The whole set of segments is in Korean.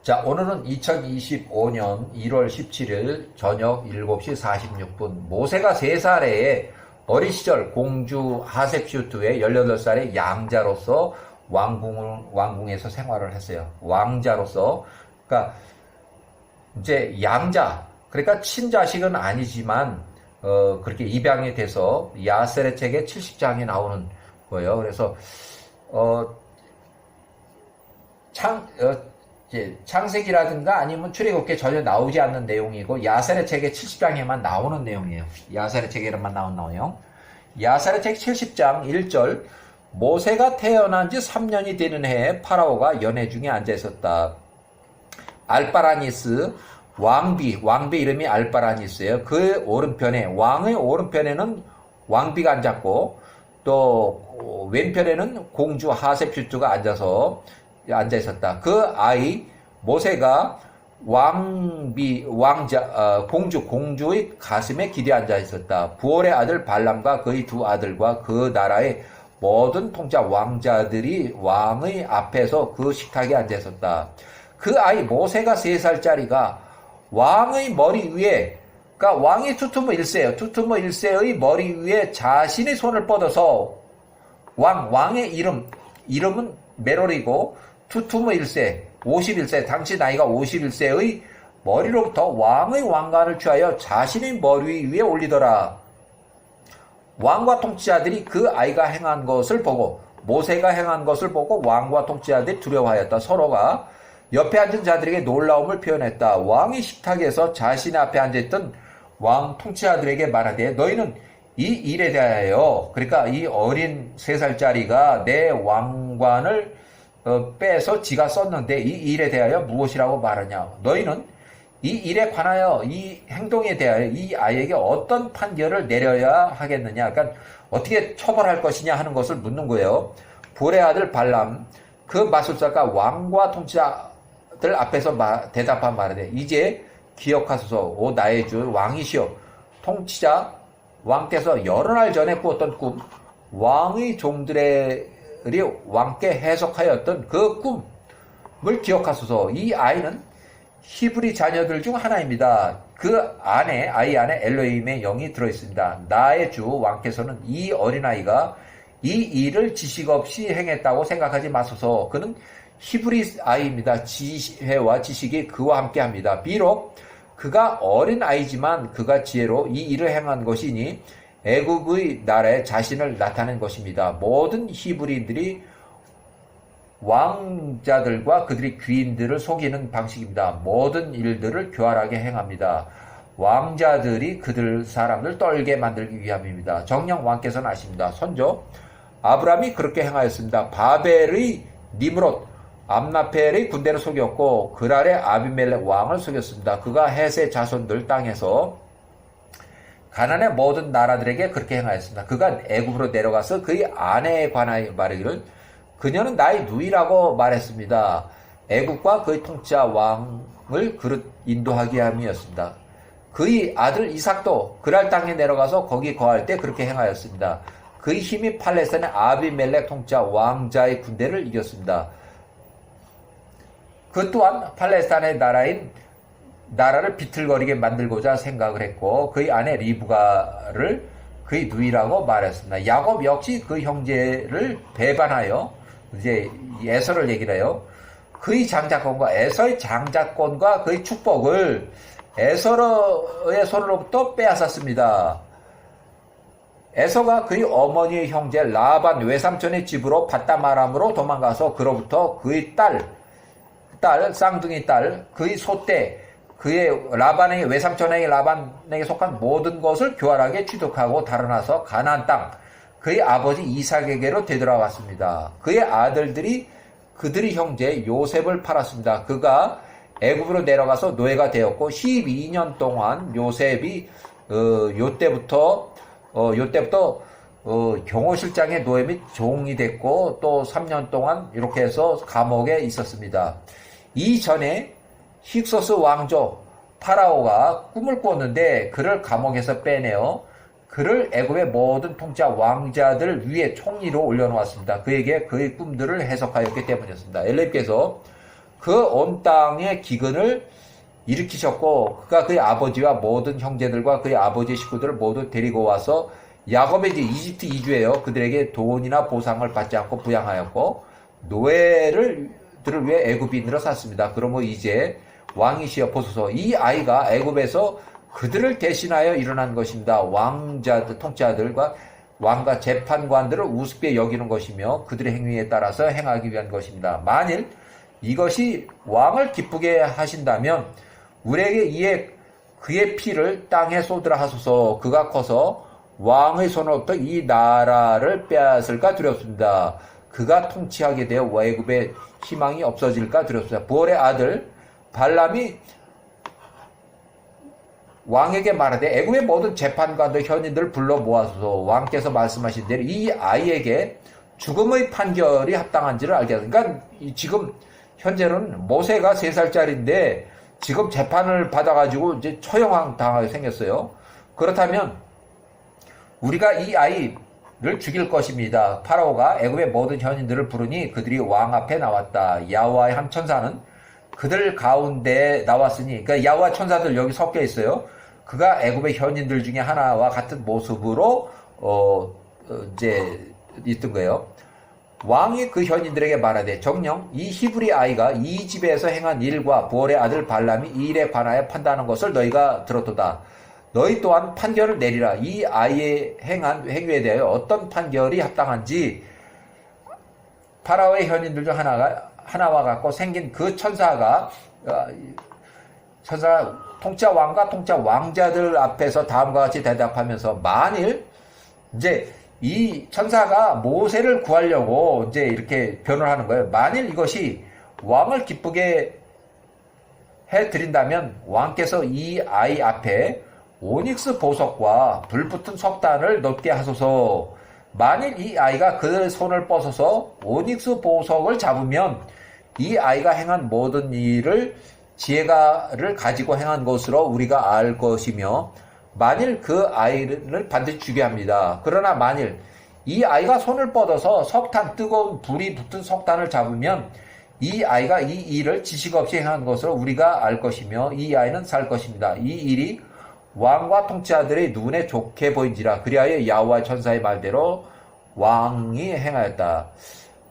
자, 오늘은 2025년 1월 17일 저녁 7시 46분. 모세가 3살에 어린 시절 공주 하셉슈트의 18살의 양자로서 왕궁에서 생활을 했어요. 왕자로서. 그러니까 이제 양자, 그러니까 친자식은 아니지만 그렇게 입양이 돼서 야셀의 책에 70장이 나오는 거예요. 그래서 창세기라든가 아니면 출애굽기에 전혀 나오지 않는 내용이고 야살의 책의 70장에만 나오는 내용이에요. 야살의 책에만 나온 내용. 야살의 책 70장 1절. 모세가 태어난 지 3년이 되는 해에 파라오가 연회 중에 앉아 있었다. 알바라니스 왕비 이름이 알바라니스예요. 그 오른편에, 왕의 오른편에는 왕비가 앉았고 또 왼편에는 공주 하셉슈트가 앉아 있었다. 그 아이 모세가 공주의 가슴에 기대 앉아 있었다. 부올의 아들 발람과 그의 두 아들과 그 나라의 모든 통치 왕자들이 왕의 앞에서 그 식탁에 앉아 있었다. 그 아이 모세가 3살짜리가 왕의 머리 위에, 그러니까 왕이 투투무 1세예요. 투투무 1세의 머리 위에 자신의 손을 뻗어서 왕의 이름은 메롤이고 투투무 1세, 51세, 당시 나이가 51세의 머리로부터 왕의 왕관을 취하여 자신의 머리 위에 올리더라. 왕과 통치자들이 그 아이가 행한 것을 보고, 모세가 행한 것을 보고 왕과 통치자들이 두려워하였다. 서로가 옆에 앉은 자들에게 놀라움을 표현했다. 왕이 식탁에서 자신의 앞에 앉아있던 왕 통치자들에게 말하되 너희는 이 일에 대하여, 그러니까 이 어린 3살짜리가 내 왕관을 빼서 지가 썼는데 이 일에 대하여 무엇이라고 말하냐. 너희는 이 일에 관하여, 이 행동에 대하여 이 아이에게 어떤 판결을 내려야 하겠느냐. 그러니까 어떻게 처벌할 것이냐 하는 것을 묻는 거예요. 볼의 아들 발람, 그 마술사가 왕과 통치자들 앞에서 대답한 말이래. 이제 기억하소서. 오 나의 주 왕이시여. 통치자 왕께서 여러 날 전에 꾸었던 꿈, 왕의 종들의 왕께 해석하였던 그 꿈을 기억하소서. 이 아이는 히브리 자녀들 중 하나입니다. 그 안에, 아이 안에 엘로힘의 영이 들어있습니다. 나의 주 왕께서는 이 어린아이가 이 일을 지식 없이 행했다고 생각하지 마소서. 그는 히브리 아이입니다. 지혜와 지식이 그와 함께 합니다. 비록 그가 어린 아이지만 그가 지혜로 이 일을 행한 것이니 애굽의 나라에 자신을 나타낸 것입니다. 모든 히브리인들이 왕자들과 그들의 귀인들을 속이는 방식입니다. 모든 일들을 교활하게 행합니다. 왕자들이 그들 사람들 떨게 만들기 위함입니다. 정녕 왕께서는 아십니다. 선조 아브라함이 그렇게 행하였습니다. 바벨의 니므롯 암나펠의 군대를 속였고 그랄의 아비멜렉 왕을 속였습니다. 그가 헷의 자손들 땅에서 가나안의 모든 나라들에게 그렇게 행하였습니다. 그가 애굽으로 내려가서 그의 아내에 관하여 말하기를 그녀는 나의 누이라고 말했습니다. 애굽과 그의 통치자 왕을 인도하기 위함이었습니다. 그의 아들 이삭도 그랄 땅에 내려가서 거기 거할 때 그렇게 행하였습니다. 그의 힘이 팔레스타인의 아비멜렉 통치자 왕자의 군대를 이겼습니다. 그 또한 팔레스타인의 나라를 비틀거리게 만들고자 생각을 했고 그의 아내 리브가를 그의 누이라고 말했습니다. 야곱 역시 그 형제를 배반하여 이제 에서를 얘기를 해요. 그의 장자권과 에서의 장자권과 그의 축복을 에서의 손으로부터 빼앗았습니다. 에서가 그의 어머니의 형제 라반 외삼촌의 집으로 바다마람으로 도망가서 그로부터 그의 쌍둥이 딸, 그의 소떼, 그의 라반에게, 외삼촌에게 라반에게 속한 모든 것을 교활하게 취득하고 달아나서 가나안 땅, 그의 아버지 이삭에게로 되돌아왔습니다. 그의 아들들이 그들의 형제 요셉을 팔았습니다. 그가 애굽으로 내려가서 노예가 되었고 12년 동안 요셉이 요때부터 경호실장의 노예 및 종이 됐고 또 3년 동안 이렇게 해서 감옥에 있었습니다. 이전에 힉소스 왕조 파라오가 꿈을 꿨는데 그를 감옥에서 빼내어 그를 애굽의 모든 통치자 왕자들 위에 총리로 올려놓았습니다. 그에게 그의 꿈들을 해석하였기 때문이었습니다. 엘레님께서 그 온 땅의 기근을 일으키셨고, 그가 그의 아버지와 모든 형제들과 그의 아버지의 식구들을 모두 데리고 와서 야곱의 이제 이집트 이주에요. 그들에게 돈이나 보상을 받지 않고 부양하였고, 노예들을 위해 애굽인으로 샀습니다. 그러므로 이제 왕이시여 보소서, 이 아이가 애굽에서 그들을 대신하여 일어난 것입니다. 왕자들, 통치자들과 왕과 재판관들을 우습게 여기는 것이며 그들의 행위에 따라서 행하기 위한 것입니다. 만일 이것이 왕을 기쁘게 하신다면 우리에게 이에 그의 피를 땅에 쏟으라 하소서. 그가 커서 왕의 손으로부터 이 나라를 빼앗을까 두렵습니다. 그가 통치하게 되어 애굽의 희망이 없어질까 두렵습니다. 부올의 아들 발람이 왕에게 말하되 애굽의 모든 재판관들 현인들을 불러 모아소서. 왕께서 말씀하신 대로 이 아이에게 죽음의 판결이 합당한지를 알게 하소서. 그러니까 지금 현재는 모세가 3살짜리인데 지금 재판을 받아가지고 이제 처형 당하게 생겼어요. 그렇다면 우리가 이 아이를 죽일 것입니다. 파라오가 애굽의 모든 현인들을 부르니 그들이 왕 앞에 나왔다. 야호와의 한 천사는 그들 가운데 나왔으니, 그러니까 야호와 천사들 여기 섞여 있어요. 그가 애굽의 현인들 중에 하나와 같은 모습으로 이제 있던 거예요. 왕이 그 현인들에게 말하되 정녕 이 히브리 아이가 이 집에서 행한 일과 부올의 아들 발람이 이 일에 관하여 판단하는 것을 너희가 들었도다. 너희 또한 판결을 내리라. 이 아이의 행한 행위에 대하여 어떤 판결이 합당한지 파라오의 현인들 중 하나와 같고 생긴 그 천사 통짜 왕과 통짜 왕자들 앞에서 다음과 같이 대답하면서, 만일 이제 이 천사가 모세를 구하려고 이제 이렇게 변호하는 거예요. 만일 이것이 왕을 기쁘게 해드린다면 왕께서 이 아이 앞에 오닉스 보석과 불붙은 석단을 놓게 하소서. 만일 이 아이가 그 손을 뻗어서 오닉스 보석을 잡으면 이 아이가 행한 모든 일을 지혜가를 가지고 행한 것으로 우리가 알 것이며, 만일 그 아이를 반드시 죽여야 합니다. 그러나 만일 이 아이가 손을 뻗어서 석탄, 뜨거운 불이 붙은 석탄을 잡으면 이 아이가 이 일을 지식 없이 행한 것으로 우리가 알 것이며 이 아이는 살 것입니다. 이 일이 왕과 통치자들의 눈에 좋게 보인지라. 그리하여 야호와 천사의 말대로 왕이 행하였다.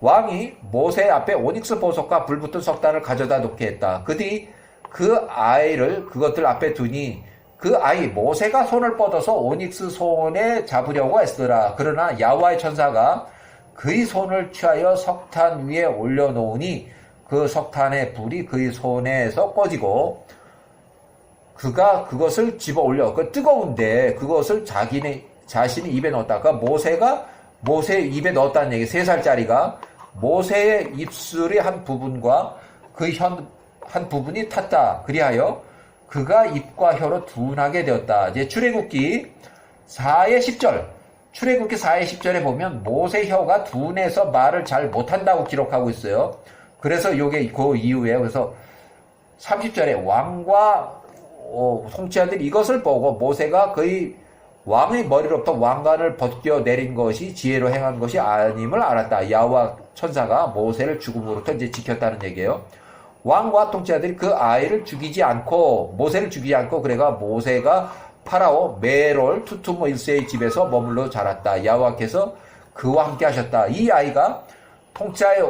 왕이 모세 앞에 오닉스 보석과 불붙은 석탄을 가져다 놓게 했다. 그뒤 그 아이를 그것들 앞에 두니 그 아이 모세가 손을 뻗어서 오닉스 손에 잡으려고 했더라. 그러나 야호와의 천사가 그의 손을 취하여 석탄 위에 올려놓으니 그 석탄의 불이 그의 손에서 꺼지고 그가 그것을 집어 올려, 그 뜨거운데 그것을 자신이 입에 넣었다. 그러니까 모세가 모세의 입에 넣었다는 얘기. 3살짜리가 모세의 입술의 한 부분과 그 한 부분이 탔다. 그리하여 그가 입과 혀로 둔하게 되었다. 이제 출애굽기 4의 10절. 출애굽기 4의 10절에 보면 모세 혀가 둔해서 말을 잘 못한다고 기록하고 있어요. 그래서 요게 그 이후에, 그래서 30절에 왕과 통치자들이 이것을 보고 모세가 그의 왕의 머리로부터 왕관을 벗겨 내린 것이 지혜로 행한 것이 아님을 알았다. 야호와 천사가 모세를 죽음으로부터 이제 지켰다는 얘기예요. 왕과 통치자들이 그 아이를 죽이지 않고, 모세를 죽이지 않고, 그래가 모세가 파라오 메롤 투투모 1세의 집에서 머물러 자랐다. 야호와께서 그와 함께 하셨다. 이 아이가 통치자의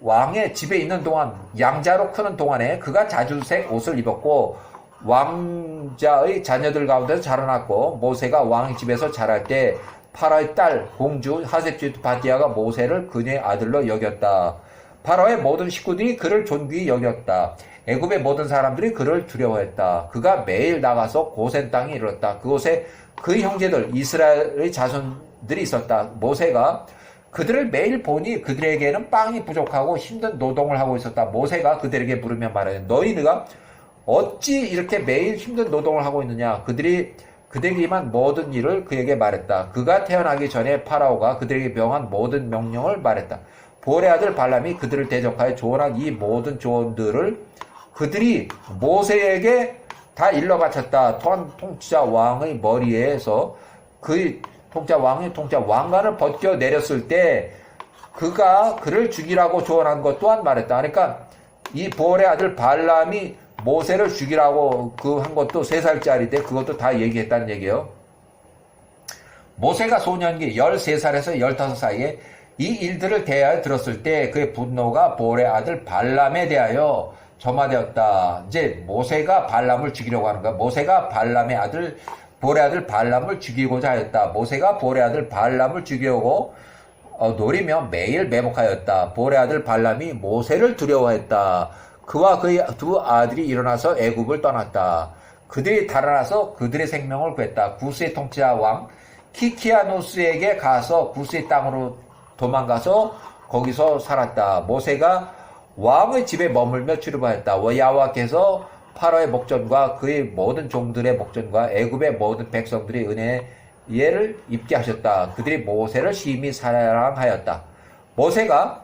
왕의 집에 있는 동안, 양자로 크는 동안에 그가 자주색 옷을 입었고 왕자의 자녀들 가운데서 자라났고, 모세가 왕의 집에서 자랄 때 파라오의 딸 공주 하셉주트 바디아가 모세를 그녀의 아들로 여겼다. 파라오의 모든 식구들이 그를 존귀히 여겼다. 애굽의 모든 사람들이 그를 두려워했다. 그가 매일 나가서 고센 땅에 이르렀다. 그곳에 그의 형제들 이스라엘의 자손들이 있었다. 모세가 그들을 매일 보니 그들에게는 빵이 부족하고 힘든 노동을 하고 있었다. 모세가 그들에게 물으며 말하되 너희가 어찌 이렇게 매일 힘든 노동을 하고 있느냐. 그들에게 임한 모든 일을 그에게 말했다. 그가 태어나기 전에 파라오가 그들에게 명한 모든 명령을 말했다. 부올의 아들 발람이 그들을 대적하여 조언한 이 모든 조언들을 그들이 모세에게 다 일러 바쳤다. 또한 통치자 왕의 머리에서 그의 통치자 왕관을 벗겨 내렸을 때 그가 그를 죽이라고 조언한 것 또한 말했다. 그러니까 이 부올의 아들 발람이 모세를 죽이라고 한 것도 3살짜리인데 그것도 다 얘기했다는 얘기예요. 모세가 소년기 13살에서 15 사이에 이 일들을 대하여 들었을 때 그의 분노가 부올의 아들 발람에 대하여 점화되었다. 이제 모세가 발람을 죽이려고 하는 거야. 모세가 발람의 아들 부올의 아들 발람을 죽이고자 하였다. 모세가 부올의 아들 발람을 죽이려고 노리며 매일 매복하였다. 부올의 아들 발람이 모세를 두려워했다. 그와 그의 2 아들이 일어나서 애굽을 떠났다. 그들이 달아나서 그들의 생명을 구했다. 구스의 통치자 왕 키키아노스에게 가서 구스의 땅으로 도망가서 거기서 살았다. 모세가 왕의 집에 머물며 출입하였다. 야호와께서 파라오의 목전과 그의 모든 종들의 목전과 애굽의 모든 백성들의 은혜를 입게 하셨다. 그들이 모세를 심히 사랑하였다. 모세가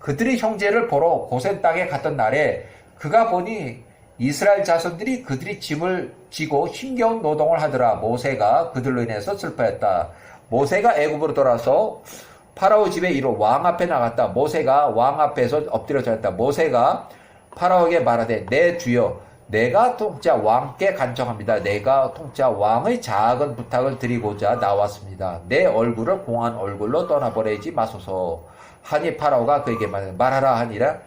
그들의 형제를 보러 고센 땅에 갔던 날에 그가 보니 이스라엘 자손들이 그들이 짐을 지고 힘겨운 노동을 하더라. 모세가 그들로 인해서 슬퍼했다. 모세가 애굽으로 돌아서 파라오 집에 이르러 왕 앞에 나갔다. 모세가 왕 앞에서 엎드려 절했다. 모세가 파라오에게 말하되 내 주여 내가 통치자 왕께 간청합니다. 내가 통치자 왕의 작은 부탁을 드리고자 나왔습니다. 내 얼굴을 공한 얼굴로 떠나버리지 마소서 하니 파라오가 그에게 말하라 하니라.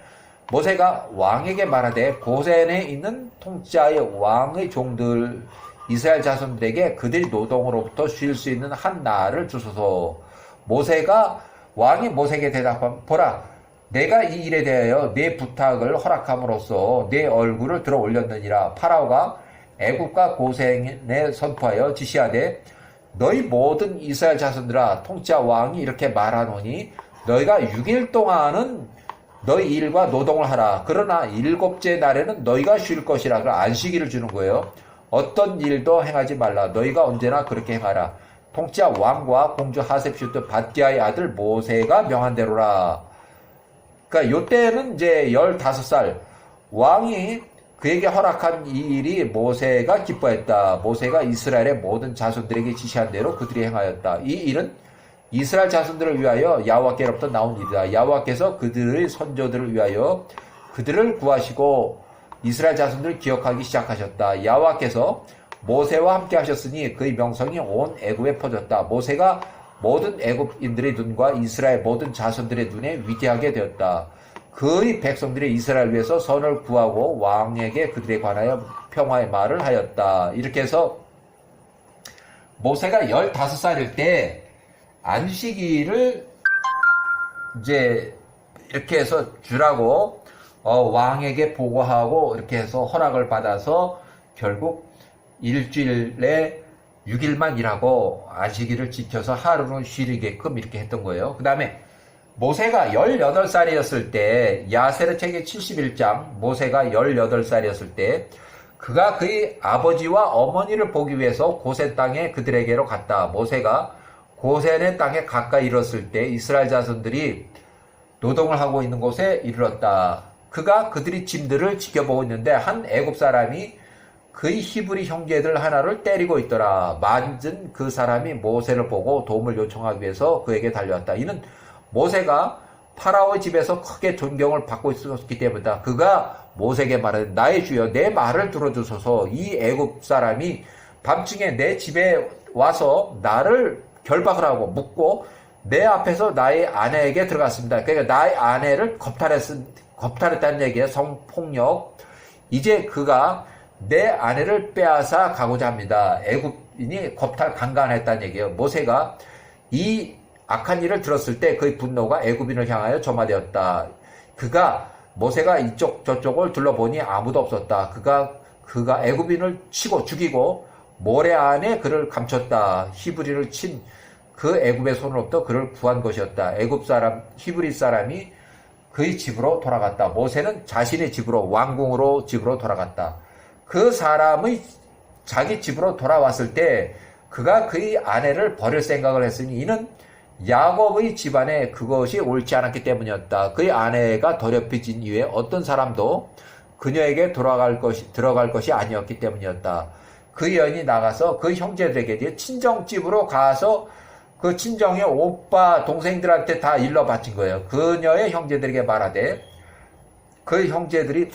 모세가 왕에게 말하되 고센에 있는 통치자의 왕의 종들 이스라엘 자손들에게 그들이 노동으로부터 쉴 수 있는 한 날을 주소서. 모세가 왕이 모세에게 대답하면 보라 내가 이 일에 대하여 내 부탁을 허락함으로써 내 얼굴을 들어 올렸느니라. 파라오가 애굽과 고센에 선포하여 지시하되 너희 모든 이스라엘 자손들아 통치자 왕이 이렇게 말하노니 너희가 6일 동안은 너희 일과 노동을 하라. 그러나 7째 날에는 너희가 쉴 것이라. 그 안식일을 주는 거예요. 어떤 일도 행하지 말라. 너희가 언제나 그렇게 행하라. 통치자 왕과 공주 하셉슈트 밧기아의 아들 모세가 명한 대로라. 그러니까 요때는 이제 15살 왕이 그에게 허락한 이 일이 모세가 기뻐했다. 모세가 이스라엘의 모든 자손들에게 지시한 대로 그들이 행하였다. 이 일은 이스라엘 자손들을 위하여 야호와께로부터 나온 일이다. 야호와께서 그들의 선조들을 위하여 그들을 구하시고 이스라엘 자손들을 기억하기 시작하셨다. 야호와께서 모세와 함께 하셨으니 그의 명성이 온 애굽에 퍼졌다. 모세가 모든 애굽인들의 눈과 이스라엘 모든 자손들의 눈에 위대하게 되었다. 그의 백성들이 이스라엘 위해서 선을 구하고 왕에게 그들에 관하여 평화의 말을 하였다. 이렇게 해서 모세가 15살일 때 안식일을 이제 이렇게 해서 주라고 왕에게 보고하고 이렇게 해서 허락을 받아서 결국 일주일에 6일만 일하고 안식일을 지켜서 하루는 쉬게끔 이렇게 했던 거예요. 그 다음에 모세가 18살이었을 때 야세르 책의 71장 모세가 18살이었을 때 그가 그의 아버지와 어머니를 보기 위해서 고센 땅에 그들에게로 갔다. 모세가 고센의 땅에 가까이 이르렀을 때 이스라엘 자손들이 노동을 하고 있는 곳에 이르렀다. 그가 그들이 짐들을 지켜보고 있는데 한 애굽 사람이 그의 히브리 형제들 하나를 때리고 있더라. 맞은 그 사람이 모세를 보고 도움을 요청하기 위해서 그에게 달려왔다. 이는 모세가 파라오의 집에서 크게 존경을 받고 있었기 때문이다. 그가 모세에게 말하되 나의 주여 내 말을 들어주소서. 이 애굽 사람이 밤중에 내 집에 와서 나를 결박을 하고 묻고 내 앞에서 나의 아내에게 들어갔습니다. 그러니까 나의 아내를 겁탈했다는 얘기예요. 성폭력. 이제 그가 내 아내를 빼앗아 가고자 합니다. 애굽인이 강간했다는 얘기예요. 모세가 이 악한 일을 들었을 때 그의 분노가 애굽인을 향하여 점화되었다. 모세가 이쪽 저쪽을 둘러보니 아무도 없었다. 그가 애굽인을 치고 죽이고 모래 안에 그를 감췄다. 히브리를 친 그 애굽의 손으로부터 그를 구한 것이었다. 히브리 사람이 그의 집으로 돌아갔다. 모세는 자신의 집으로 왕궁으로 집으로 돌아갔다. 그 사람의 자기 집으로 돌아왔을 때 그가 그의 아내를 버릴 생각을 했으니 이는 야곱의 집안에 그것이 옳지 않았기 때문이었다. 그의 아내가 더럽혀진 이후에 어떤 사람도 그녀에게 들어갈 것이 아니었기 때문이었다. 그 여인이 나가서 그 형제들에게 친정집으로 가서 그 친정의 오빠 동생들한테 다 일러 바친 거예요. 그녀의 형제들에게 말하되 그 형제들이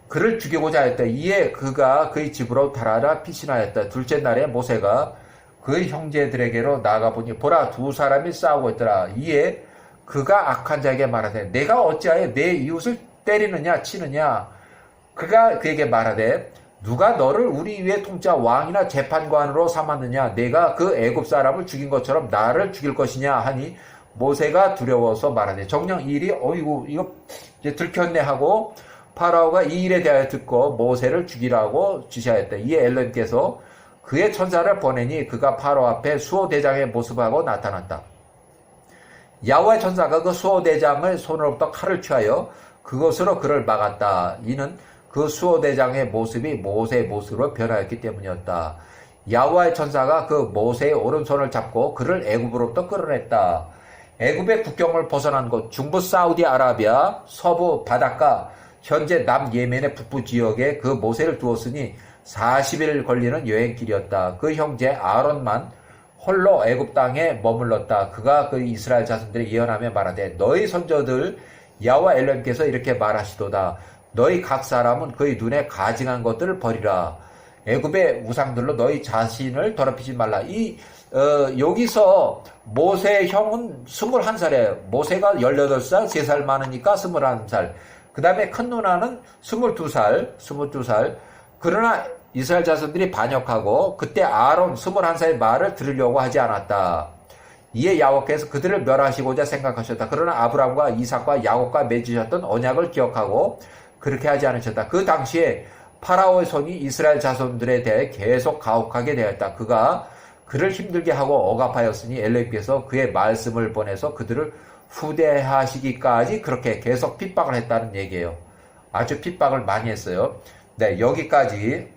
그를 죽이고자 했다. 이에 그가 그의 집으로 달아나 피신하였다. 둘째 날에 모세가 그의 형제들에게로 나가보니 보라 두 사람이 싸우고 있더라. 이에 그가 악한 자에게 말하되 내가 어찌하여 내 이웃을 때리느냐 치느냐. 그가 그에게 말하되 누가 너를 우리 위에 통짜 왕이나 재판관으로 삼았느냐. 내가 그 애굽 사람을 죽인 것처럼 나를 죽일 것이냐 하니 모세가 두려워서 말하되 정녕 이 일이 어이구 이거 이제 들켰네 하고 파라오가 이 일에 대하여 듣고 모세를 죽이라고 지시하였다. 이에 엘로힘께서 그의 천사를 보내니 그가 파라오 앞에 수호대장의 모습하고 나타났다. 야훼의 천사가 그 수호대장의 손으로부터 칼을 취하여 그것으로 그를 막았다. 이는 그 수호대장의 모습이 모세의 모습으로 변하였기 때문이었다. 야훼의 천사가 그 모세의 오른손을 잡고 그를 애굽으로부터 끌어냈다. 애굽의 국경을 벗어난 곳 중부 사우디아라비아 서부 바닷가 현재 남예멘의 북부 지역에 그 모세를 두었으니 40일 걸리는 여행길이었다. 그 형제 아론만 홀로 애굽 땅에 머물렀다. 그가 그 이스라엘 자손들이 예언하며 말하되 너희 선조들 야훼 엘로힘께서 이렇게 말하시도다. 너희 각 사람은 그의 눈에 가증한 것들을 버리라. 애굽의 우상들로 너희 자신을 더럽히지 말라. 여기서 모세의 형은 21살이에요. 모세가 18살, 3살 많으니까 21살. 그 다음에 큰 누나는 22살. 그러나 이스라엘 자손들이 반역하고 그때 아론 21살의 말을 들으려고 하지 않았다. 이에 야훼께서 그들을 멸하시고자 생각하셨다. 그러나 아브라함과 이삭과 야곱과 맺으셨던 언약을 기억하고 그렇게 하지 않으셨다. 그 당시에 파라오의 손이 이스라엘 자손들에 대해 계속 가혹하게 되었다. 그가 그를 힘들게 하고 억압하였으니 엘로힘께서 그의 말씀을 보내서 그들을 후대하시기까지 그렇게 계속 핍박을 했다는 얘기예요. 아주 핍박을 많이 했어요. 네, 여기까지